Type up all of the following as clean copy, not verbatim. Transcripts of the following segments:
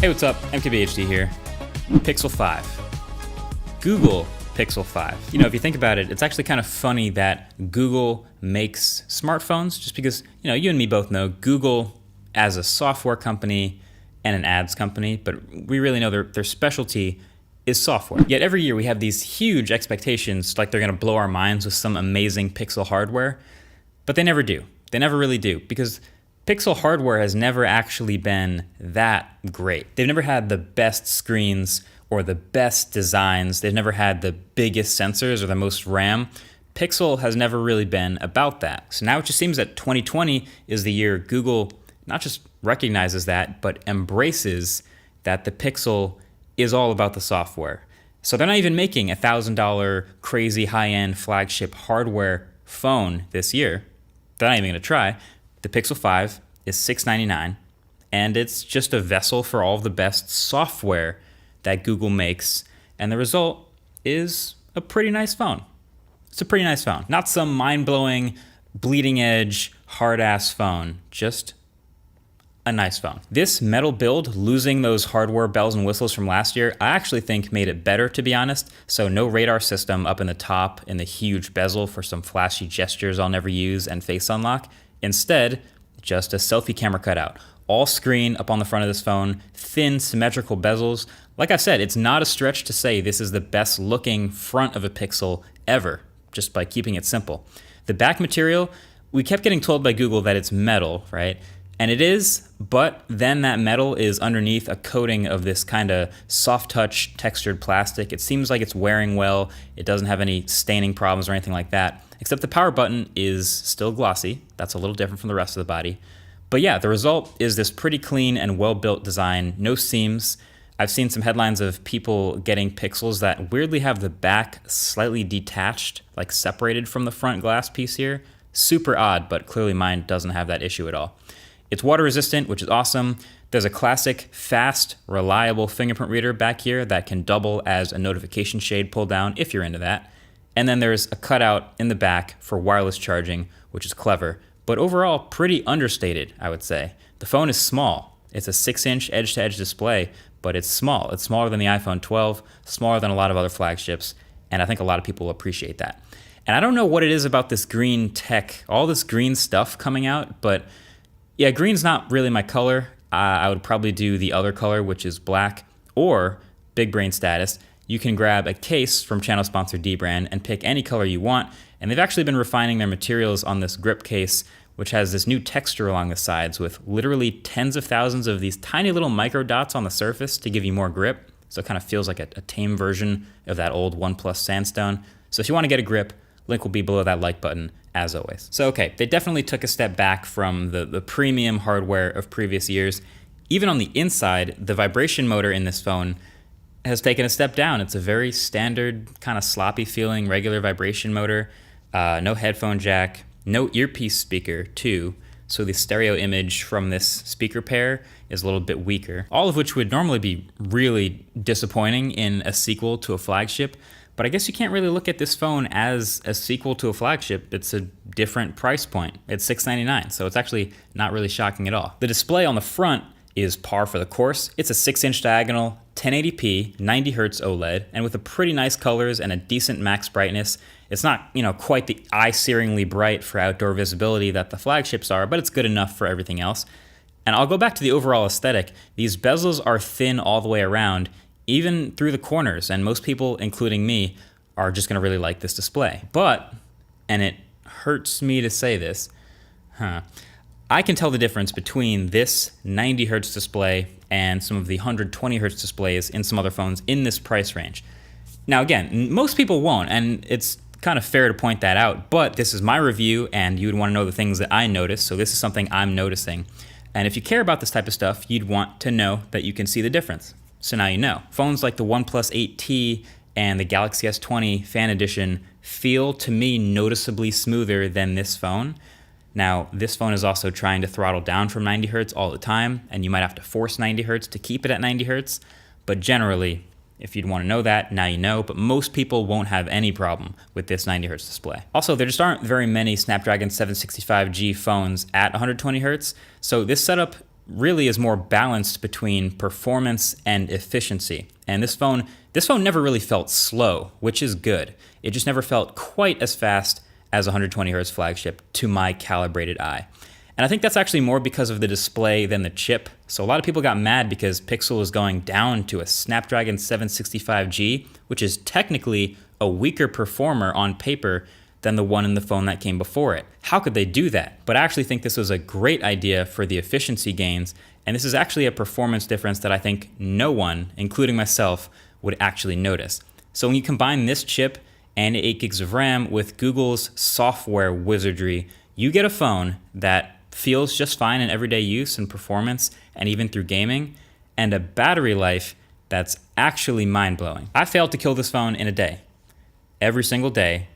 Hey, what's up? MKBHD here. Pixel 5. Google Pixel 5. You know, if you think about it, it's actually kind of funny that Google makes smartphones just because, you know, you and me both know Google as a software company and an ads company, but we really know their specialty is software. Yet every year we have these huge expectations like they're gonna blow our minds with some amazing Pixel hardware, but they never do. They never really do because Pixel hardware has never actually been that great. They've never had the best screens or the best designs. They've never had the biggest sensors or the most RAM. Pixel has never really been about that. So now it just seems that 2020 is the year Google not just recognizes that, but embraces that the Pixel is all about the software. So they're not even making a $1,000 crazy high-end flagship hardware phone this year. They're not even gonna try. The Pixel 5 is $699, and it's just a vessel for all of the best software that Google makes, and the result is a pretty nice phone. It's a pretty nice phone. Not some mind-blowing, bleeding-edge, hard-ass phone, just a nice phone. This metal build, losing those hardware bells and whistles from last year, I actually think made it better, to be honest. So no radar system up in the top and the huge bezel for some flashy gestures I'll never use and face unlock. Instead, just a selfie camera cutout. All screen up on the front of this phone, thin symmetrical bezels. Like I said, it's not a stretch to say this is the best looking front of a Pixel ever, just by keeping it simple. The back material, we kept getting told by Google that it's metal, right? And it is, but then that metal is underneath a coating of this kind of soft touch textured plastic. It seems like it's wearing well. It doesn't have any staining problems or anything like that, except the power button is still glossy. That's a little different from the rest of the body. But yeah, the result is this pretty clean and well-built design, no seams. I've seen some headlines of people getting Pixels that weirdly have the back slightly detached, like separated from the front glass piece here. Super odd, but clearly mine doesn't have that issue at all. It's water resistant, which is awesome. There's a classic, fast, reliable fingerprint reader back here that can double as a notification shade pull down if you're into that. And then there's a cutout in the back for wireless charging, which is clever, but overall pretty understated, I would say. The phone is small. It's a 6-inch edge-to-edge display, but it's small. It's smaller than the iPhone 12, smaller than a lot of other flagships, and I think a lot of people appreciate that. And I don't know what it is about this green tech, all this green stuff coming out, but yeah, green's not really my color. I would probably do the other color, which is black, or big brain status. You can grab a case from channel sponsor Dbrand and pick any color you want, and they've actually been refining their materials on this grip case, which has this new texture along the sides with literally tens of thousands of these tiny little micro dots on the surface to give you more grip. So it kind of feels like a tame version of that old OnePlus Sandstone. So if you want to get a grip, link will be below that like button, as always. So okay, they definitely took a step back from the premium hardware of previous years. Even on the inside, the vibration motor in this phone has taken a step down. It's a very standard, kind of sloppy feeling, regular vibration motor. No headphone jack, no earpiece speaker too. So the stereo image from this speaker pair is a little bit weaker. All of which would normally be really disappointing in a sequel to a flagship. But I guess you can't really look at this phone as a sequel to a flagship. It's a different price point. It's $699, so it's actually not really shocking at all. The display on the front is par for the course. It's a 6-inch diagonal, 1080p, 90 Hz OLED, and with a pretty nice colors and a decent max brightness. It's not, you know, quite the eye-searingly bright for outdoor visibility that the flagships are, but it's good enough for everything else. And I'll go back to the overall aesthetic. These bezels are thin all the way around, even through the corners, and most people, including me, are just gonna really like this display. But, and it hurts me to say this, I can tell the difference between this 90 Hz display and some of the 120 Hz displays in some other phones in this price range. Now again, most people won't, and it's kind of fair to point that out, but this is my review and you would want to know the things that I notice, so this is something I'm noticing. And if you care about this type of stuff, you'd want to know that you can see the difference. So now you know. Phones like the OnePlus 8T and the Galaxy S20 Fan Edition feel to me noticeably smoother than this phone. Now, this phone is also trying to throttle down from 90 Hz all the time, and you might have to force 90 Hz to keep it at 90 Hz. But generally, if you'd want to know that, now you know, but most people won't have any problem with this 90 Hz display. Also, there just aren't very many Snapdragon 765G phones at 120 Hz, so this setup really is more balanced between performance and efficiency. And this phone never really felt slow, which is good. It just never felt quite as fast as a 120 hertz flagship to my calibrated eye. And I think that's actually more because of the display than the chip. So a lot of people got mad because Pixel was going down to a Snapdragon 765G, which is technically a weaker performer on paper than the one in the phone that came before it. How could they do that? But I actually think this was a great idea for the efficiency gains, and this is actually a performance difference that I think no one, including myself, would actually notice. So when you combine this chip and 8 gigs of RAM with Google's software wizardry, you get a phone that feels just fine in everyday use and performance and even through gaming, and a battery life that's actually mind-blowing. I failed to kill this phone in a day, every single day,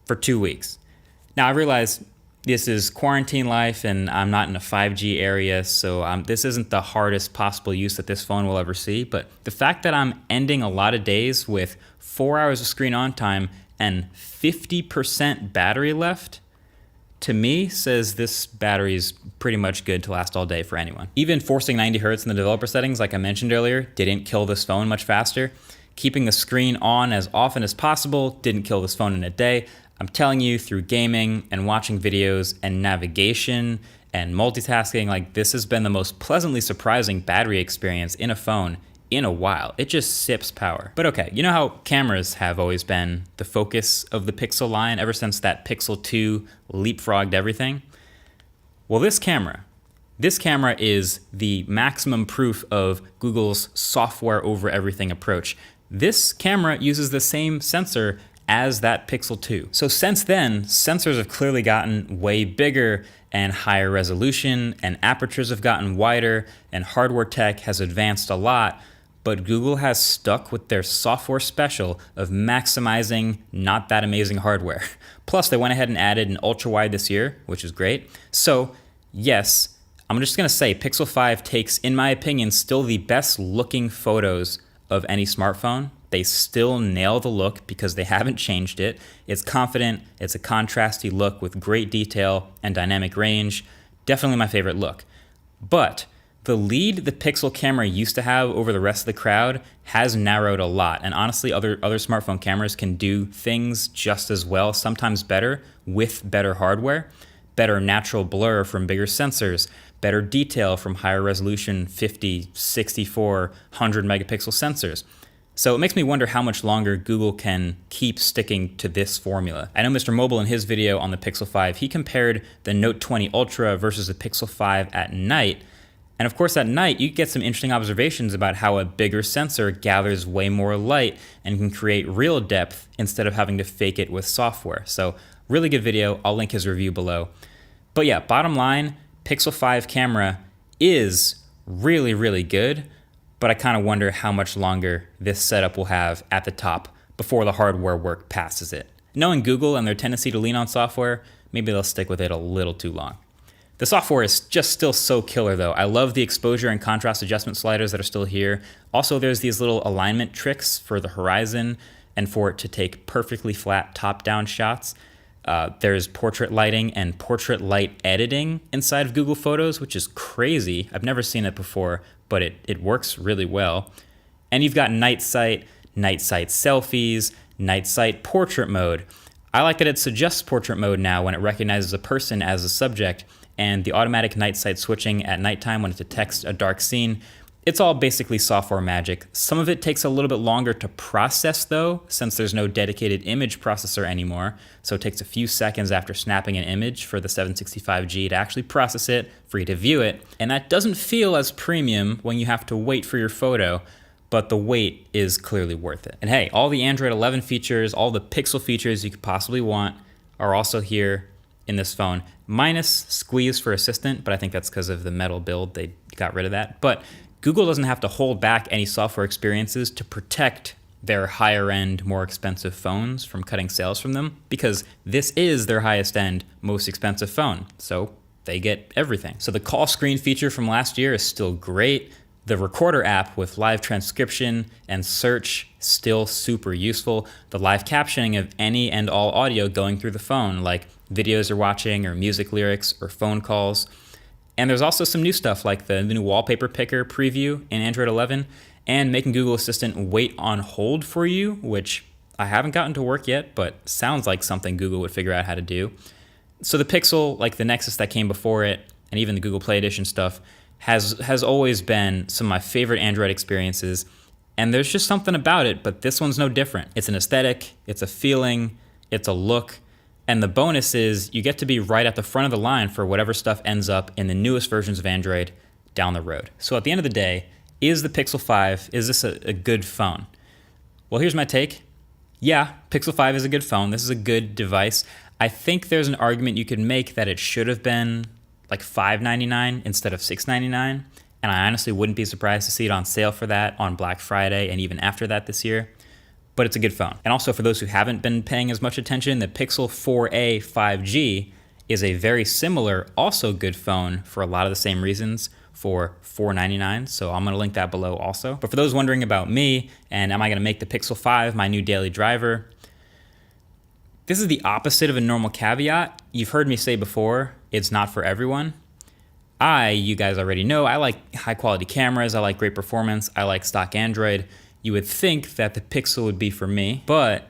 for 2 weeks. Now I realize this is quarantine life and I'm not in a 5G area, so this isn't the hardest possible use that this phone will ever see, but the fact that I'm ending a lot of days with 4 hours of screen on time and 50% battery left, to me, says this battery is pretty much good to last all day for anyone. Even forcing 90 hertz in the developer settings, like I mentioned earlier, didn't kill this phone much faster. Keeping the screen on as often as possible didn't kill this phone in a day. I'm telling you, through gaming and watching videos and navigation and multitasking, like this has been the most pleasantly surprising battery experience in a phone in a while. It just sips power. But okay, you know how cameras have always been the focus of the Pixel line ever since that Pixel 2 leapfrogged everything? Well, this camera is the maximum proof of Google's software over everything approach. This camera uses the same sensor as that Pixel 2. So since then, sensors have clearly gotten way bigger and higher resolution, and apertures have gotten wider, and hardware tech has advanced a lot. But Google has stuck with their software special of maximizing not that amazing hardware. Plus, they went ahead and added an ultra-wide this year, which is great. So, yes, I'm just gonna say Pixel 5 takes, in my opinion, still the best looking photos of any smartphone. They still nail the look because they haven't changed it. It's confident, it's a contrasty look with great detail and dynamic range. Definitely my favorite look. But the lead the Pixel camera used to have over the rest of the crowd has narrowed a lot. And honestly, other smartphone cameras can do things just as well, sometimes better, with better hardware. Better natural blur from bigger sensors, better detail from higher resolution 50, 64, 100 megapixel sensors. So it makes me wonder how much longer Google can keep sticking to this formula. I know Mr. Mobile in his video on the Pixel 5, he compared the Note 20 Ultra versus the Pixel 5 at night. And of course at night, you get some interesting observations about how a bigger sensor gathers way more light and can create real depth instead of having to fake it with software. So really good video, I'll link his review below. But yeah, bottom line, Pixel 5 camera is really, really good, but I kind of wonder how much longer this setup will have at the top before the hardware work passes it. Knowing Google and their tendency to lean on software, maybe they'll stick with it a little too long. The software is just still so killer though. I love the exposure and contrast adjustment sliders that are still here. Also, there's these little alignment tricks for the horizon and for it to take perfectly flat top-down shots. There's portrait lighting and portrait light editing inside of Google Photos, which is crazy. I've never seen it before, but it works really well. And you've got night sight selfies, night sight portrait mode. I like that it suggests portrait mode now when it recognizes a person as a subject, and the automatic night sight switching at nighttime when it detects a dark scene. It's all basically software magic. Some of it takes a little bit longer to process though, since there's no dedicated image processor anymore. So it takes a few seconds after snapping an image for the 765G to actually process it, for you to view it. And that doesn't feel as premium when you have to wait for your photo, but the wait is clearly worth it. And hey, all the Android 11 features, all the Pixel features you could possibly want are also here in this phone, minus Squeeze for Assistant, but I think that's because of the metal build, they got rid of that. But Google doesn't have to hold back any software experiences to protect their higher end, more expensive phones from cutting sales from them, because this is their highest end, most expensive phone. So they get everything. So the call screen feature from last year is still great. The Recorder app with live transcription and search, still super useful. The live captioning of any and all audio going through the phone, like videos you're watching or music lyrics or phone calls. And there's also some new stuff like the new wallpaper picker preview in Android 11 and making Google Assistant wait on hold for you, which I haven't gotten to work yet, but sounds like something Google would figure out how to do. So the Pixel, like the Nexus that came before it, and even the Google Play Edition stuff, has always been some of my favorite Android experiences. And there's just something about it, but this one's no different. It's an aesthetic, it's a feeling, it's a look. And the bonus is you get to be right at the front of the line for whatever stuff ends up in the newest versions of Android down the road. So at the end of the day, is the Pixel 5, is this a good phone? Well, here's my take. Yeah, Pixel 5 is a good phone. This is a good device. I think there's an argument you could make that it should have been like $599 instead of $699. And I honestly wouldn't be surprised to see it on sale for that on Black Friday and even after that this year. But it's a good phone. And also for those who haven't been paying as much attention, the Pixel 4a 5G is a very similar, also good phone for a lot of the same reasons for $499. So I'm gonna link that below also. But for those wondering about me and am I gonna make the Pixel 5 my new daily driver, this is the opposite of a normal caveat. You've heard me say before, it's not for everyone. You guys already know, I like high quality cameras, I like great performance, I like stock Android. You would think that the Pixel would be for me, but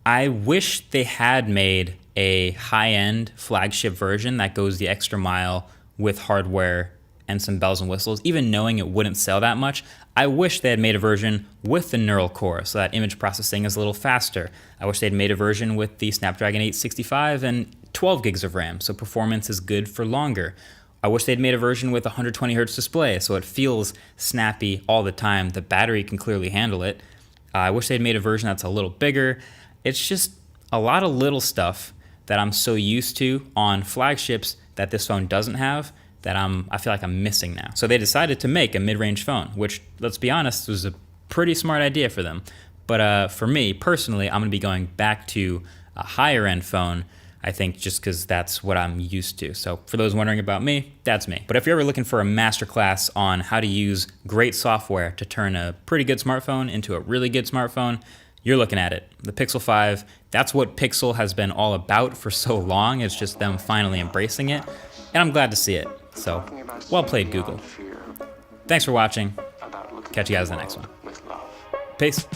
I wish they had made a high-end flagship version that goes the extra mile with hardware and some bells and whistles, even knowing it wouldn't sell that much. I wish they had made a version with the neural core so that image processing is a little faster. I wish they'd made a version with the Snapdragon 865 and 12 gigs of RAM, so performance is good for longer. I wish they'd made a version with 120 Hz display so it feels snappy all the time. The battery can clearly handle it. I wish they'd made a version that's a little bigger. It's just a lot of little stuff that I'm so used to on flagships that this phone doesn't have that I feel like I'm missing now. So they decided to make a mid-range phone, which, let's be honest, was a pretty smart idea for them. But for me, personally, I'm gonna be going back to a higher end phone, I think, just because that's what I'm used to. So for those wondering about me, that's me. But if you're ever looking for a masterclass on how to use great software to turn a pretty good smartphone into a really good smartphone, you're looking at it. The Pixel 5, that's what Pixel has been all about for so long. It's just them finally embracing it. And I'm glad to see it. So, well played, Google. Thanks for watching. Catch you guys in the next one. Peace.